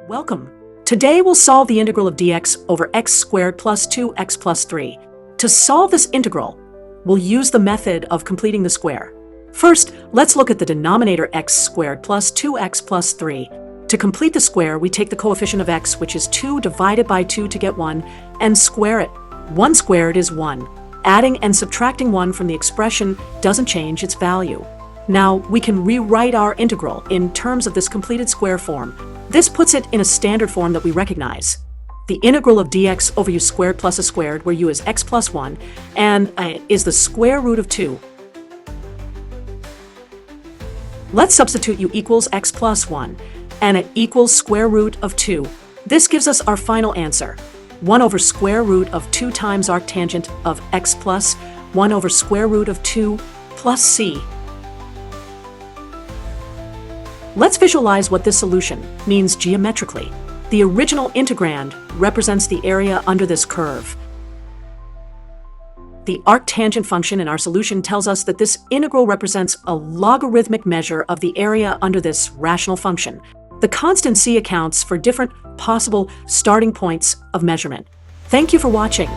Welcome. Today we'll solve the integral of dx over x squared plus 2x plus 3. To solve this integral, we'll use the method of completing the square. First, let's look at the denominator x squared plus 2x plus 3. To complete the square, we take the coefficient of x, which is 2 divided by 2 to get 1, and square it. 1 squared is 1. Adding and subtracting 1 from the expression doesn't change its value. Now, we can rewrite our integral in terms of this completed square form. This puts it in a standard form that we recognize. The integral of dx over u squared plus a squared, where u is x plus 1, and is the square root of 2. Let's substitute u equals x plus 1, and it equals square root of 2. This gives us our final answer. 1 over square root of 2 times arctangent of x plus 1 over square root of 2 plus c. Let's visualize what this solution means geometrically. The original integrand represents the area under this curve. The arctangent function in our solution tells us that this integral represents a logarithmic measure of the area under this rational function. The constant c accounts for different possible starting points of measurement. Thank you for watching.